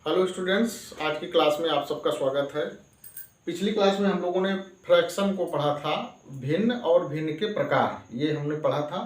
Hello students, आज की class में आप सबका स्वागत है। पिछली क्लास में हम लोगों ने फ्रैक्शन को पढ़ा था, भिन्न और भिन्न के प्रकार, ये हमने पढ़ा था।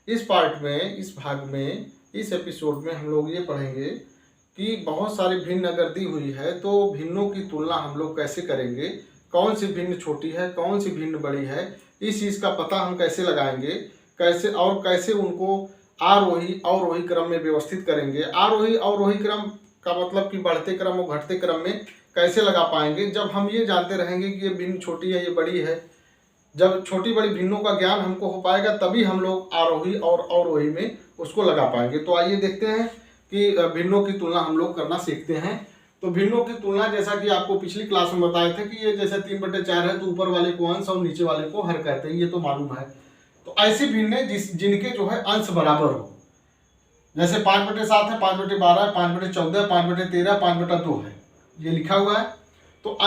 इस पार्ट में, इस भाग में, इस एपिसोड में हम लोग ये पढ़ेंगे कि बहुत सारी भिन्न अगर दी हुई है तो भिन्नों की तुलना हम लोग कैसे करेंगे, कौन सी भिन्न छोटी है, कौन सी भिन्न बड़ी है, इस चीज़ का पता हम कैसे लगाएंगे, कैसे उनको आरोही अवरोही क्रम में व्यवस्थित करेंगे। आरोही अवरोही क्रम का मतलब कि बढ़ते क्रम और घटते क्रम में कैसे लगा पाएंगे, जब हम ये जानते रहेंगे कि ये भिन्न छोटी है, ये बड़ी है। जब छोटी बड़ी भिन्नों का ज्ञान हमको हो पाएगा तभी हम लोग आरोही और अवरोही में उसको लगा पाएंगे। तो आइए देखते हैं कि भिन्नों की तुलना हम लोग करना सीखते हैं। तो भिन्नों की तुलना जैसा कि आपको पिछली क्लास में बताए थे कि ये जैसे 3/4 है तो ऊपर वाले को अंश और नीचे वाले को हर कहते हैं, ये तो मालूम है। तो ऐसी भिन्न जिनके जो है अंश बराबर हो, जैसे 5/7 है, 5/12 है, 5/14 है, 5/13, 5/2 है, ये लिखा हुआ है। तो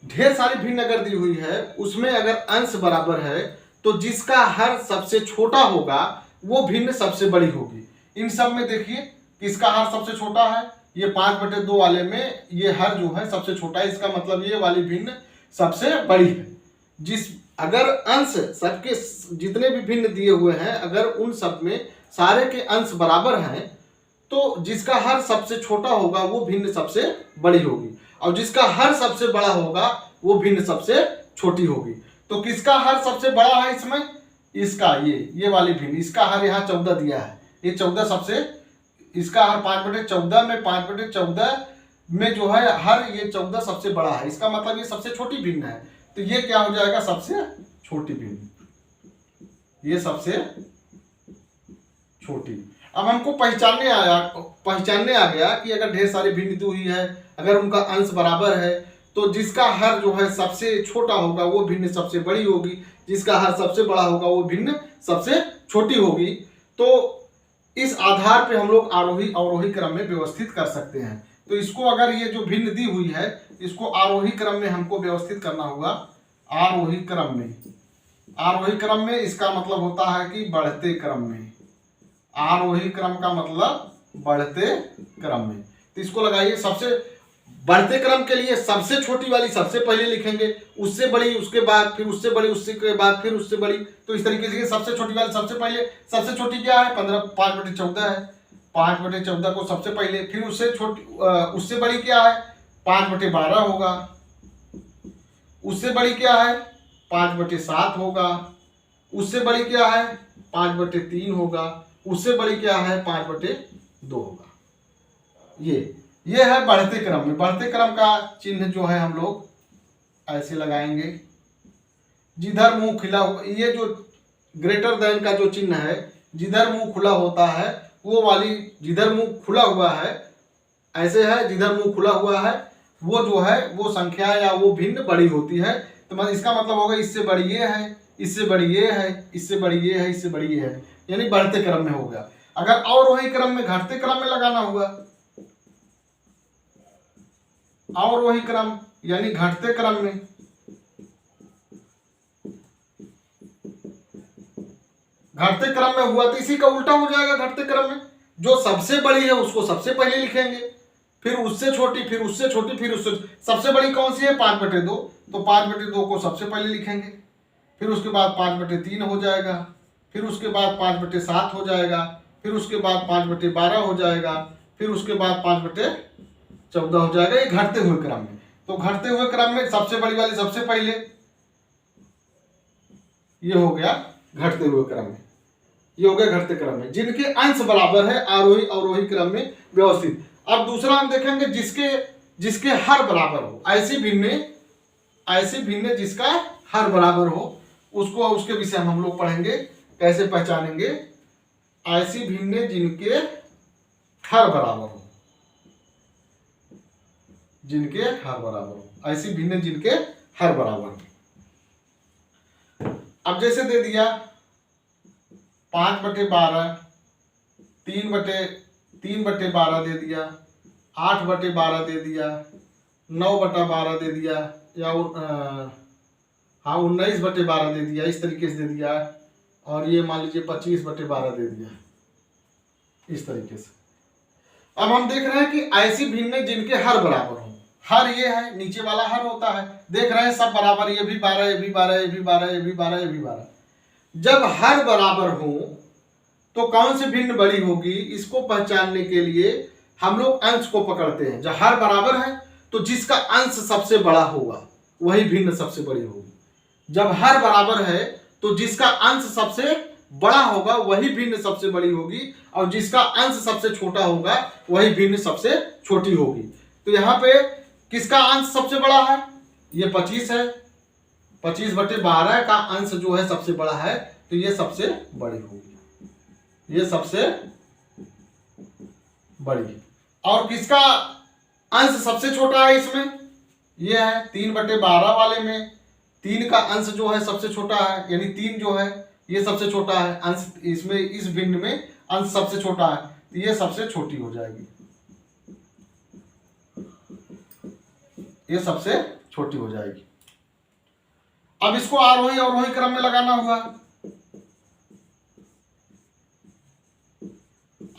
ढेर सारी भिन्न अगर दी हुई है, उसमें अगर अंश बराबर है तो जिसका हर सबसे छोटा होगा वो भिन्न सबसे बड़ी होगी। इन सब में देखिए किसका हर सबसे छोटा है, ये 5/2 वाले में ये हर जो है सबसे छोटा है, इसका मतलब ये वाली भिन्न सबसे बड़ी है। जिस अगर अंश सबके जितने भी भिन्न दिए हुए हैं, अगर उन सब में सारे के अंश बराबर हैं तो जिसका हर सबसे छोटा होगा वो भिन्न सबसे बड़ी होगी, और जिसका हर सबसे बड़ा होगा वो भिन्न सबसे छोटी होगी। तो किसका हर सबसे बड़ा है इसमें, इसका ये वाली भिन्न, इसका हर यहाँ 14 दिया है, ये 14 सबसे, इसका हर 5/14 में 5/14 में जो है हर ये 14 सबसे बड़ा है, इसका मतलब ये सबसे छोटी भिन्न है। तो ये क्या हो जाएगा, सबसे छोटी भिन्न, ये सबसे छोटी। अब हमको पहचानने आ गया कि अगर ढेर सारी भिन्न दी हुई है, अगर उनका अंश बराबर है तो जिसका हर जो है सबसे छोटा होगा वो भिन्न सबसे बड़ी होगी, जिसका हर सबसे बड़ा होगा वो भिन्न सबसे छोटी होगी। तो इस आधार पे हम लोग आरोही अवरोही क्रम में व्यवस्थित कर सकते हैं। तो इसको अगर ये जो भिन्न दी हुई है इसको आरोही क्रम में हमको व्यवस्थित करना होगा। आरोही क्रम में, आरोही क्रम में इसका मतलब होता है कि बढ़ते क्रम में। आरोही क्रम का मतलब बढ़ते क्रम में। तो इसको लगाइए, सबसे बढ़ते क्रम के लिए सबसे छोटी वाली सबसे पहले लिखेंगे, उससे बड़ी उसके बाद, फिर उससे बड़ी उससे के बाद, फिर उससे बड़ी। तो इस तरीके से सबसे छोटी वाली सबसे पहले, सबसे छोटी क्या है, 5/14 है, 5/14 को सबसे पहले, फिर उससे छोटी उससे बड़ी क्या है, 5/12 होगा, उससे बड़ी क्या है, 5/7 होगा, उससे बड़ी क्या है, 5/3 होगा, उससे बड़ी क्या है, 5/2 होगा। ये है बढ़ते क्रम में। बढ़ते क्रम का चिन्ह जो है हम लोग ऐसे लगाएंगे, जिधर मुंह खुला हुआ, ये जो ग्रेटर देन का जो चिन्ह है, जिधर मुंह खुला होता है वो वाली, जिधर मुंह खुला हुआ है ऐसे है, जिधर मुंह खुला हुआ है वो जो है वो संख्या या वो भिन्न बड़ी होती है। तो इसका मतलब होगा इससे बड़ी ये है, इससे बड़ी ये है, इससे बड़ी ये है, इससे बड़ी ये है, यानी बढ़ते क्रम में हो गया। अगर अवरोही क्रम में, घटते क्रम में लगाना हुआ, अवरोही क्रम यानी घटते क्रम में, घटते क्रम में हुआ तो इसी का उल्टा हो जाएगा। घटते क्रम में जो सबसे बड़ी है उसको सबसे पहले लिखेंगे, फिर उससे छोटी, फिर उससे छोटी, फिर उससे सबसे बड़ी कौन सी है, 5/2, तो 5/2 को सबसे पहले लिखेंगे, फिर उसके बाद 5/3 हो जाएगा, फिर उसके बाद 5/7 हो जाएगा, फिर उसके बाद 5/12 हो जाएगा, फिर उसके बाद 5/14 हो जाएगा। ये घटते हुए क्रम में। तो घटते हुए क्रम में सबसे बड़ी वाली सबसे पहले, ये हो गया घटते हुए क्रम में, ये हो गया घटते क्रम में, जिनके अंश बराबर है, आरोही अवरोही क्रम में व्यवस्थित। अब दूसरा हम देखेंगे जिसके हर बराबर हो, ऐसी भिन्न जिसका हर बराबर हो, उसको उसके विषय हम लोग पढ़ेंगे, कैसे पहचानेंगे। ऐसी भिन्न जिनके हर बराबर हो, जिनके हर बराबर हो, ऐसी भिन्न जिनके हर बराबर हो। अब जैसे दे दिया 5/12, 3/12 दे दिया, 8/12 दे दिया, 9/12 दे दिया, या 19/12 दे दिया, इस तरीके से दे दिया। और ये मान लीजिए 25/12 दे दिया, इस तरीके से। अब हम देख रहे हैं कि ऐसी भिन्न जिनके हर बराबर हो, हर ये है, नीचे वाला हर होता है, देख रहे हैं सब बराबर, ये भी 12, ये भी 12, ये भी 12, ये भी 12, ये भी 12। जब हर बराबर हो तो कौन सी भिन्न बड़ी होगी, इसको पहचानने के लिए हम लोग अंश को पकड़ते हैं। जब हर बराबर है तो जिसका अंश सबसे बड़ा होगा वही भिन्न सबसे बड़ी होगी। जब हर बराबर है तो जिसका अंश सबसे बड़ा होगा वही भिन्न सबसे बड़ी होगी, और जिसका अंश सबसे छोटा होगा वही भिन्न सबसे छोटी होगी। तो यहाँ पे किसका अंश सबसे बड़ा है, ये 25 है, 25/12 का अंश जो है सबसे बड़ा है, तो ये सबसे बड़ी होगी, ये सबसे बड़ी। और किसका अंश सबसे छोटा है इसमें, ये है 3/12 वाले में 3 का अंश जो है सबसे छोटा है, यानी 3 जो है ये सबसे छोटा है अंश, इसमें इस भिन्न में अंश सबसे छोटा है, तो ये सबसे छोटी हो जाएगी, ये सबसे छोटी हो जाएगी। अब इसको आरोही अवरोही क्रम में लगाना होगा।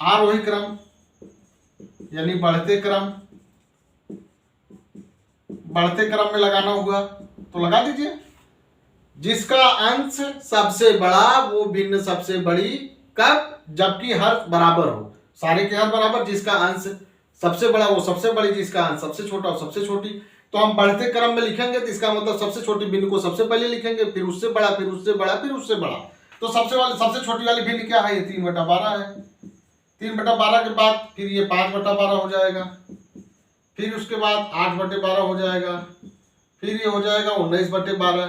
आरोही क्रम यानी बढ़ते क्रम, बढ़ते क्रम में लगाना होगा, तो लगा दीजिए। जिसका अंश सबसे बड़ा वो भिन्न सबसे बड़ी, कब, जबकि हर बराबर हो, सारे के हर बराबर, जिसका अंश सबसे बड़ा वो सबसे बड़ी, जिसका अंश सबसे छोटा वो सबसे छोटी। तो हम बढ़ते क्रम में लिखेंगे तो इसका मतलब सबसे छोटी भिन्न को सबसे पहले लिखेंगे, फिर उससे बड़ा, फिर उससे बड़ा, फिर उससे बड़ा। तो सबसे छोटी वाली भिन्न क्या है, ये 3/12 है। 3/12 के बाद फिर ये 5/12 हो जाएगा, फिर उसके बाद 8/12 हो जाएगा, फिर ये हो जाएगा 19/12,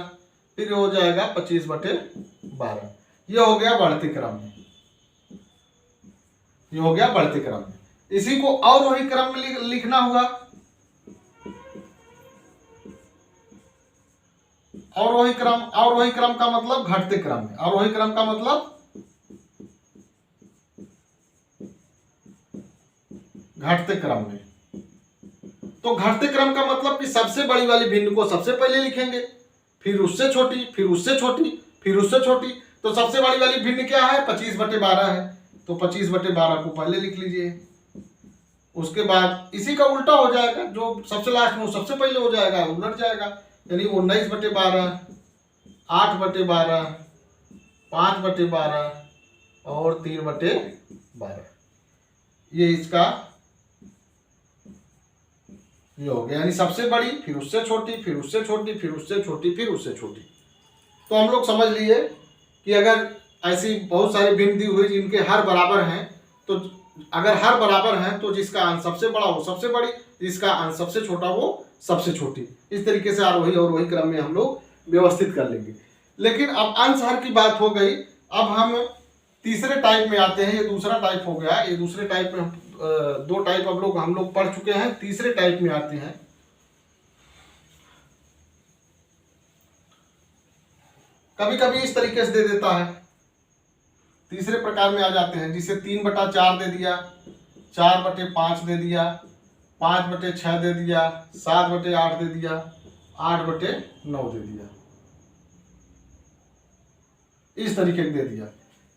फिर ये हो जाएगा 25/12। ये हो गया बढ़ते क्रम में, ये हो गया बढ़ते क्रम में। इसी को अवरोही क्रम में लिखना होगा। अवरोही क्रम, अवरोही क्रम का मतलब घटते क्रम में, अवरोही क्रम का मतलब घटते क्रम में। तो घटते क्रम का मतलब कि सबसे बड़ी वाली भिन्न को सबसे पहले लिखेंगे, फिर उससे छोटी, फिर उससे छोटी, फिर उससे छोटी। तो सबसे बड़ी वाली भिन्न क्या है, 25/12 है, तो 25/12 को पहले लिख लीजिए। उसके बाद इसी का उल्टा हो जाएगा, जो सबसे लास्ट में वो सबसे पहले हो जाएगा, उलट जाएगा, यानी 19/12, 8/12, 5/12 और 3/12। ये इसका ये हो गया, यानी सबसे बड़ी, फिर उससे छोटी, फिर उससे छोटी, फिर उससे छोटी, फिर उससे छोटी। तो हम लोग समझ लिए कि अगर ऐसी बहुत सारी भिन्न दी हुई जिनके हर बराबर हैं, तो अगर हर बराबर हैं तो जिसका अंश सबसे बड़ा वो सबसे बड़ी, जिसका अंश सबसे छोटा वो सबसे छोटी। इस तरीके से आरोही और अवरोही क्रम में हम लोग व्यवस्थित कर लेंगे। लेकिन अब अंश हर की बात हो गई, अब हम तीसरे टाइप में आते हैं। ये दूसरा टाइप हो गया, ये दूसरे टाइप में 2 टाइप अब हम लोग पढ़ चुके हैं, तीसरे टाइप में आते हैं। कभी कभी इस तरीके से दे देता है, तीसरे प्रकार में आ जाते हैं, जिसे 3/4 दे दिया, 4/5 दे दिया, 5/6 दे दिया, 7/8 दे दिया, 8/9 दे दिया, इस तरीके से दे दिया।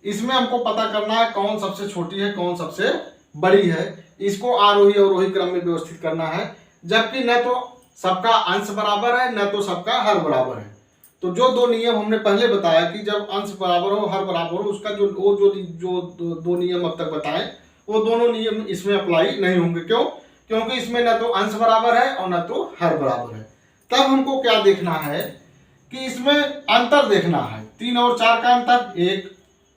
इसमें हमको पता करना है कौन सबसे छोटी है, कौन सबसे बड़ी है। इसको आरोही और अवरोही क्रम में व्यवस्थित करना है, जबकि न तो सबका अंश बराबर है, न तो सबका हर बराबर है। तो जो 2 नियम हमने पहले बताया कि जब अंश बराबर हो, हर बराबर हो, उसका जो 2 नियम अब तक बताए, वो दोनों नियम इसमें अप्लाई नहीं होंगे। क्यों? क्योंकि इसमें न तो अंश बराबर है और न तो हर बराबर है। तब हमको क्या देखना है कि इसमें अंतर देखना है। 3 और 4 का अंतर 1,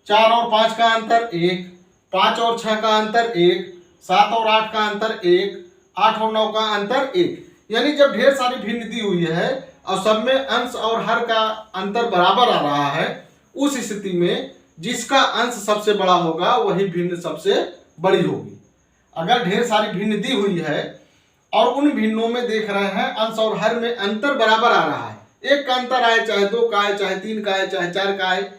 4 और 5 का अंतर 1, 5 और 6 का अंतर 1, 7 और 8 का अंतर 1, 8 और 9 का अंतर 1। यानी जब ढेर सारी भिन्न दी हुई है और सब में अंश और हर का अंतर बराबर आ रहा है, उस स्थिति में जिसका अंश सबसे बड़ा होगा वही भिन्न सबसे बड़ी होगी। अगर ढेर सारी भिन्न दी हुई है और उन भिन्नों में देख रहे हैं अंश और हर में अंतर बराबर आ रहा है, 1 का अंतर आए, चाहे 2 का आए, चाहे 3 का आए, चाहे 4 का आए,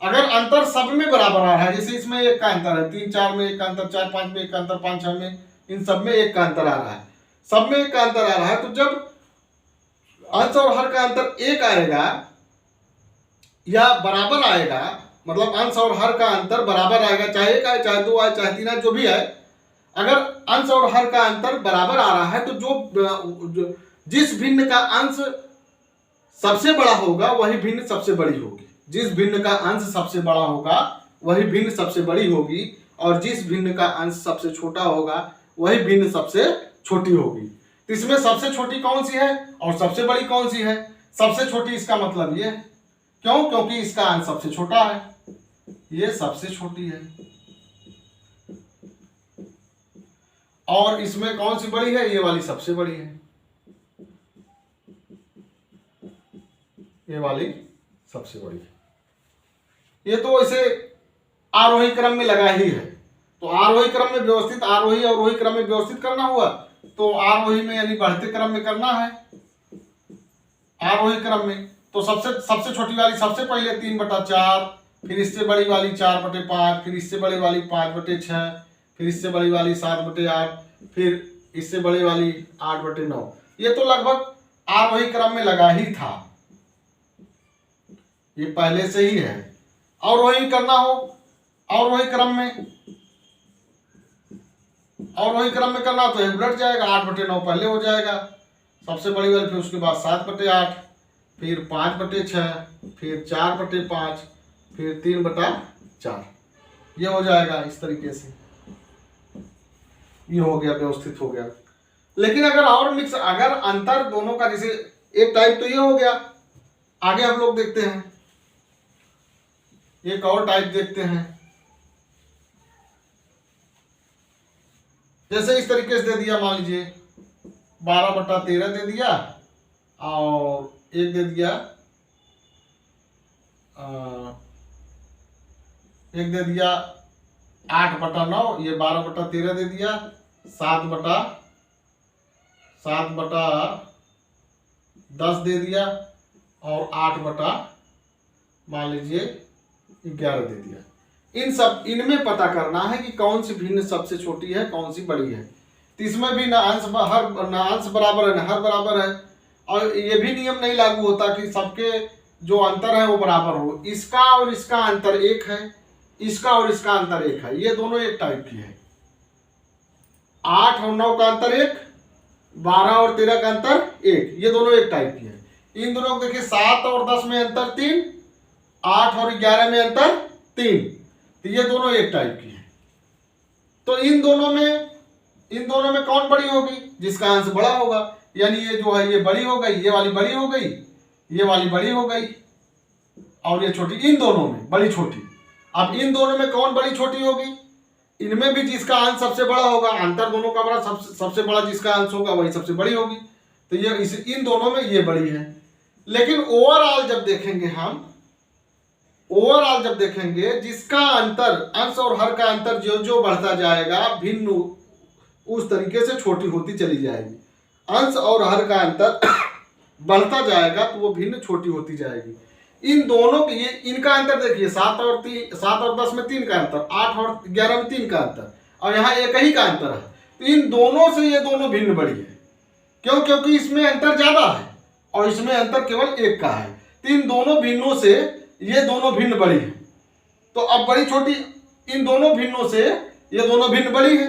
अगर अंतर सब में बराबर आ रहा है, जैसे इसमें 1 का अंतर है, 3, 4 में 1 का अंतर, 4, 5 में 1 का अंतर, 5, 6 में, इन सब में 1 का अंतर आ रहा है, सब में 1 का अंतर आ रहा है, तो जब अंश और हर का अंतर 1 आएगा या बराबर आएगा, मतलब अंश और हर का अंतर बराबर आएगा, चाहे 1 आए, चाहे 2 आए, चाहे 3 आए, जो भी आए, अगर अंश और हर का अंतर बराबर आ रहा है तो जिस भिन्न का अंश सबसे बड़ा होगा वही भिन्न सबसे बड़ी होगी। जिस भिन्न का अंश सबसे बड़ा होगा वही भिन्न सबसे बड़ी होगी, और जिस भिन्न का अंश सबसे छोटा होगा वही भिन्न सबसे छोटी होगी। तो इसमें सबसे छोटी कौन सी है और सबसे बड़ी कौन सी है? सबसे छोटी, इसका मतलब ये है, क्यों? क्योंकि इसका अंश सबसे छोटा है, ये सबसे छोटी है। और इसमें कौन सी बड़ी है? ये वाली सबसे बड़ी है, ये वाली सबसे बड़ी है। ये तो इसे आरोही क्रम में लगा ही है। तो आरोही क्रम में व्यवस्थित, आरोही और अवरोही क्रम में व्यवस्थित करना हुआ तो आरोही में यानी बढ़ते क्रम में करना है। आरोही क्रम में तो सबसे छोटी वाली सबसे पहले 3/4, फिर इससे बड़ी वाली 4/5, फिर इससे बड़ी वाली 5/6, फिर इससे बड़ी वाली 7/8, फिर इससे बड़ी वाली 8/9। ये तो लगभग आरोही क्रम में लगा ही था, ये पहले से ही है। अवरोही करना हो, अवरोही क्रम में करना तो ये उलट जाएगा, 8/9 पहले हो जाएगा सबसे बड़ी वाली, फिर उसके बाद 7/8, फिर 5/6, फिर 4/5, फिर 3/4, ये हो जाएगा। इस तरीके से ये हो गया, व्यवस्थित हो गया। लेकिन अगर और मिक्स, अगर अंतर दोनों का, जैसे एक टाइप तो ये हो गया, आगे हम लोग देखते हैं एक और टाइप देखते हैं। जैसे इस तरीके से दे दिया, मान लीजिए 12/13 दे दिया, और एक दे दिया 8/9, ये 12/13 दे दिया, 7/10 दे दिया, और 8 मान लीजिए 11 दे दिया। इनमें पता करना है कि कौन सी भिन्न सबसे छोटी है, कौन सी बड़ी है। तो इसमें भी ना अंश बराबर है ना हर बराबर है, और ये भी नियम नहीं लागू होता कि सबके जो अंतर है वो बराबर हो। इसका और इसका अंतर 1 है, इसका और इसका अंतर 1 है, ये दोनों एक टाइप की है। 8 और 9 का अंतर 1, 12 और 13 का अंतर 1, ये दोनों एक टाइप की है। इन दोनों को देखिए, 7 और 10 में अंतर 3, 8 और 11 में अंतर 3, तो ये दोनों एक टाइप की है। तो इन दोनों में कौन बड़ी होगी? जिसका अंश बड़ा होगा, यानी ये जो है ये बड़ी हो गई, ये वाली बड़ी हो गई, ये वाली बड़ी हो गई, और ये छोटी। इन दोनों में बड़ी छोटी। अब इन दोनों में कौन बड़ी छोटी होगी? इनमें भी जिसका अंश सबसे बड़ा होगा, अंतर दोनों का बड़ा, सबसे बड़ा जिसका अंश होगा वही सबसे बड़ी होगी। तो ये इन दोनों में ये बड़ी है। लेकिन ओवरऑल जब देखेंगे जिसका अंतर, अंश और हर का अंतर जो जो बढ़ता जाएगा भिन्न उस तरीके से छोटी होती चली जाएगी। अंश और हर का अंतर बढ़ता जाएगा तो वो भिन्न छोटी होती जाएगी। इन दोनों के, ये इनका अंतर देखिए, 7 और 10 में 3 का अंतर, 8 और 11 में 3 का अंतर, और यहाँ एक ही का अंतर है। तो इन दोनों से ये दोनों भिन्न बड़ी है। क्यों? क्योंकि इसमें अंतर ज्यादा है और इसमें अंतर केवल 1 का है। तो इन दोनों भिन्नों से ये दोनों भिन्न बड़ी है। तो अब बड़ी छोटी, इन दोनों भिन्नों से ये दोनों भिन्न बड़ी है।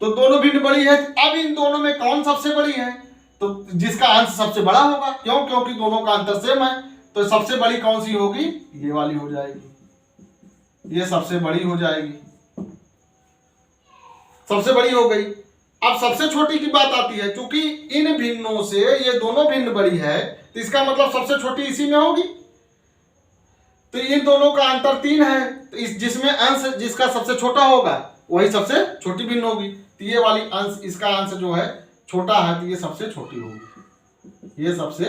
तो दोनों भिन्न बड़ी है। अब इन दोनों में कौन सबसे बड़ी है? तो जिसका अंश सबसे बड़ा होगा। क्यों? क्योंकि दोनों का अंतर सेम है। तो सबसे बड़ी कौन सी होगी? ये वाली हो जाएगी, ये सबसे बड़ी हो जाएगी, सबसे बड़ी हो गई। अब सबसे छोटी की बात आती है। क्योंकि इन भिन्नों से ये दोनों भिन्न बड़ी है, तो इसका मतलब सबसे छोटी इसी में होगी। तो इन दोनों का अंतर 3 है, तो जिसमें अंश जिसका सबसे छोटा होगा वही सबसे छोटी भिन्न होगी। तो ये वाली अंश, इसका अंश जो है छोटा है, तो ये सबसे छोटी होगी, ये सबसे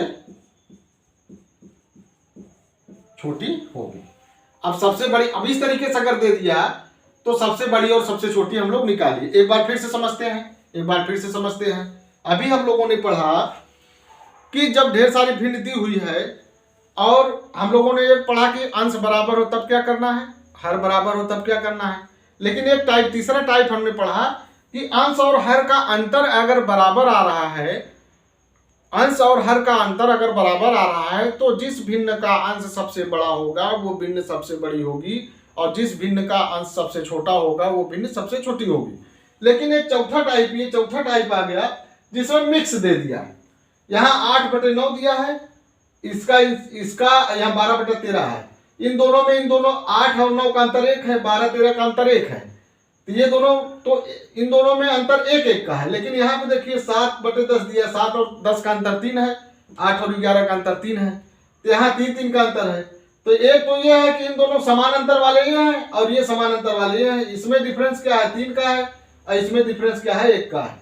छोटी होगी। अब सबसे बड़ी, अब इस तरीके से अगर दे दिया तो सबसे बड़ी और सबसे छोटी हम लोग निकालिए। एक बार फिर से समझते हैं। अभी हम लोगों ने पढ़ा कि जब ढेर सारी भिन्न दी हुई है और हम लोगों ने ये पढ़ा कि अंश बराबर हो तब क्या करना है, हर बराबर हो तब क्या करना है। लेकिन एक टाइप, तीसरा टाइप हमने पढ़ा कि अंश और हर का अंतर अगर बराबर आ रहा है, अंश और हर का अंतर अगर बराबर आ रहा है तो जिस भिन्न का अंश सबसे बड़ा होगा वो भिन्न सबसे बड़ी होगी, और जिस भिन्न का अंश सबसे छोटा होगा वो भिन्न सबसे छोटी होगी। लेकिन एक चौथा टाइप, ये चौथा टाइप आ गया जिसमें मिक्स दे दिया। यहाँ 8/9 दिया है, इसका यहाँ 12/13 है। इन दोनों में, इन दोनों 8 और 9 का अंतर 1 है, 12-13 का अंतर 1 है। तो ये दोनों, तो इन दोनों में अंतर 1-1 का है। लेकिन यहाँ पे देखिए 7/10 दिया, 7 और 10 का अंतर 3 है, 8 और 11 का अंतर 3 है। तो यहाँ 3-3 का अंतर है। तो एक तो ये है कि इन दोनों समान अंतर वाले ये हैं और ये समान अंतर वाले ये हैं। इसमें डिफरेंस क्या है, 3 का है, और इसमें डिफरेंस क्या है, 1 का है।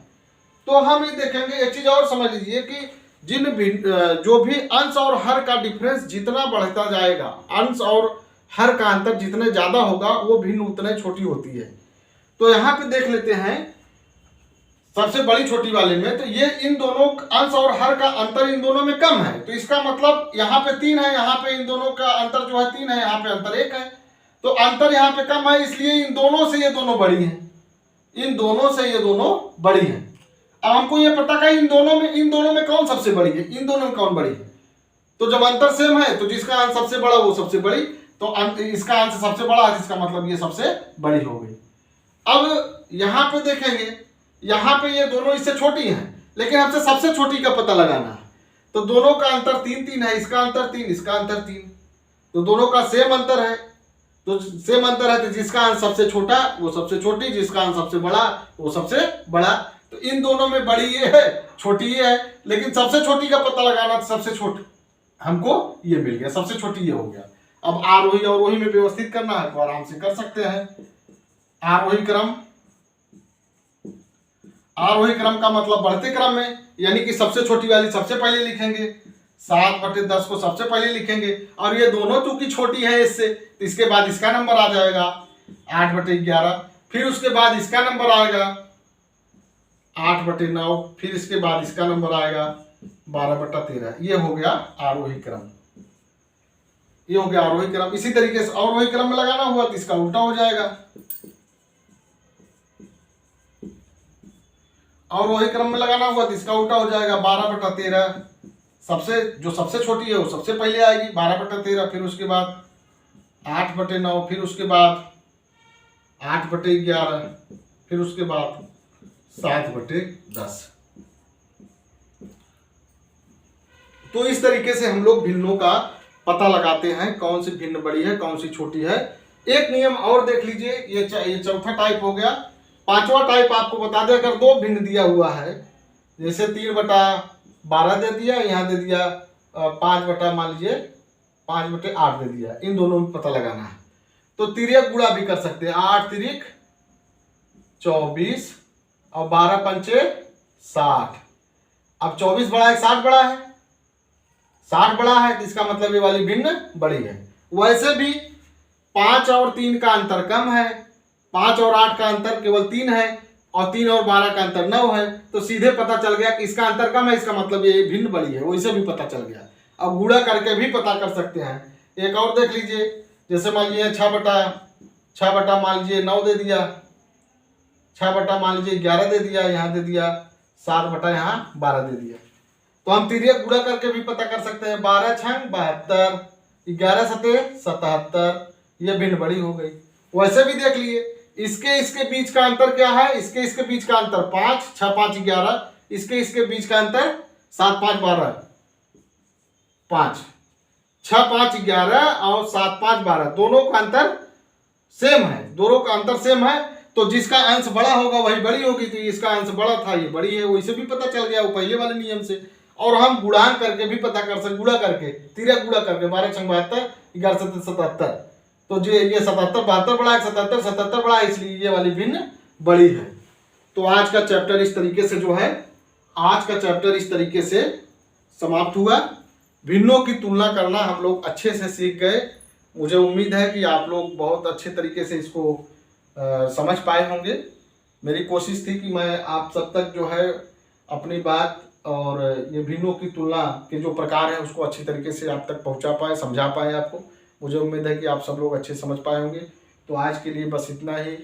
तो हम ये देखेंगे, एक चीज और समझ लीजिए कि जो भी अंश और हर का डिफरेंस जितना बढ़ता जाएगा, अंश और हर का अंतर जितने ज्यादा होगा वो भिन्न उतने छोटी होती है। तो यहाँ पे देख लेते हैं सबसे बड़ी छोटी वाले में, तो ये इन दोनों अंश और हर का अंतर इन दोनों में कम है। तो इसका मतलब यहाँ पे 3 है, यहाँ पे इन दोनों का अंतर जो है 3 है, यहाँ पे अंतर 1 है। तो अंतर यहाँ पे कम है, इसलिए इन दोनों से ये दोनों बड़ी हैं, इन दोनों से ये दोनों बड़ी हैं। अब हमको ये पता है इन दोनों में कौन सबसे बड़ी है, इन दोनों में कौन बड़ी है। तो जब अंतर सेम है तो जिसका अंश सबसे बड़ा वो सबसे बड़ी, तो इसका अंश सबसे बड़ा है, जिसका मतलब ये सबसे बड़ी हो गई। अब यहाँ पे देखेंगे, यहाँ पे ये दोनों इससे छोटी हैं, लेकिन हमसे सबसे छोटी का पता लगाना है। तो दोनों का अंतर 3-3 है, इसका अंतर 3, इसका अंतर 3, तो दोनों का सेम अंतर है। तो सेम अंतर है तो जिसका अंश सबसे छोटा वो सबसे छोटी, जिसका अंश सबसे बड़ा वो सबसे बड़ा। तो इन दोनों में बड़ी ये है, छोटी ये है, लेकिन सबसे छोटी का पता लगाना, तो सबसे छोटी हमको ये मिल गया, सबसे छोटी ये हो गया। अब आरोही अवरोही में व्यवस्थित करना है तो आराम से कर सकते हैं। आरोही क्रम का मतलब बढ़ते क्रम में, यानी कि सबसे छोटी वाली सबसे पहले लिखेंगे, 7/10 को सबसे पहले लिखेंगे, और ये दोनों चूंकि छोटी है इससे, तो इसके बाद इसका नंबर आ जाएगा 8/11, फिर उसके बाद इसका नंबर आएगा 8/9, फिर इसके बाद इसका नंबर आएगा 12/13। ये हो गया आरोही क्रम, ये हो गया आरोही क्रम। इसी तरीके से अवरोही क्रम में लगाना हुआ तो इसका उल्टा हो जाएगा। अवरोही क्रम में लगाना हुआ तो इसका उल्टा हो जाएगा, 12/13 जो सबसे छोटी है वो सबसे पहले आएगी, 12/13, फिर उसके बाद 8/9, फिर उसके बाद 8/11, फिर उसके बाद 7/10। तो इस तरीके से हम लोग भिन्नों का पता लगाते हैं, कौन सी भिन्न बड़ी है, कौन सी छोटी है। एक नियम और देख लीजिए, ये चौथा टाइप हो गया। पांचवा टाइप आपको बता दें, अगर दो भिन्न दिया हुआ है, जैसे 3/12 दे दिया, यहाँ दे दिया 5 मान लीजिए 5/8 दे दिया, इन दोनों में पता लगाना है। तो तिर्यक गुणा भी कर सकते हैं, 8 तिर्यक 24 और 12×5 60। अब 24 बड़ा है, 60 बड़ा है, 60 बड़ा है, तो इसका मतलब ये वाली भिन्न बड़ी है। वैसे भी 5 और 3 का अंतर कम है, 5 और 8 का अंतर केवल 3 है, और 3 और 12 का अंतर 9 है। तो सीधे पता चल गया कि इसका अंतर कम है, इसका मतलब ये भिन्न बड़ी है, वैसे भी पता चल गया। अब गुणा करके भी पता कर सकते हैं। एक और देख लीजिए, जैसे मान लीजिए 6 मान लीजिए 9 दे दिया, 6 मान लीजिए 11 दे दिया, यहाँ दे दिया 7 यहाँ 12 दे दिया। तो हम तिर्यक गुणा करके भी पता कर सकते हैं, 12 6 72, 11 7 77, ये भिन्न बड़ी हो गई। वैसे भी देख लिए, इसके बीच का अंतर क्या है, इसके बीच का अंतर 5, 6 5 11, इसके बीच का अंतर 7 5 12 5, 6 5 11 और 7 5 12, दोनों का अंतर सेम है, दोनों का अंतर सेम है। तो जिसका अंश बड़ा होगा वही बड़ी होगी, तो इसका अंश बड़ा था ये बड़ी है, वैसे भी पता चल गया वो पहले वाले नियम से। और हम गुणांक करके भी पता कर सकते, गुणा करके, तिर्यक गुणा करके 12 6 72, 11 7 77, तो जो ये 77 72 बड़ा है, 77 77 बड़ा है, इसलिए ये वाली भिन्न बड़ी है। तो आज का चैप्टर इस तरीके से जो है, आज का चैप्टर इस तरीके से समाप्त हुआ। भिन्नों की तुलना करना हम लोग अच्छे से सीख गए। मुझे उम्मीद है कि आप लोग बहुत अच्छे तरीके से इसको समझ पाए होंगे। मेरी कोशिश थी कि मैं आप सब तक जो है अपनी बात और ये भिन्नों की तुलना के जो प्रकार है उसको अच्छी तरीके से आप तक पहुंचा पाए, समझा पाए आपको। मुझे उम्मीद है कि आप सब लोग अच्छे समझ पाए होंगे। तो आज के लिए बस इतना ही।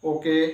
ओके।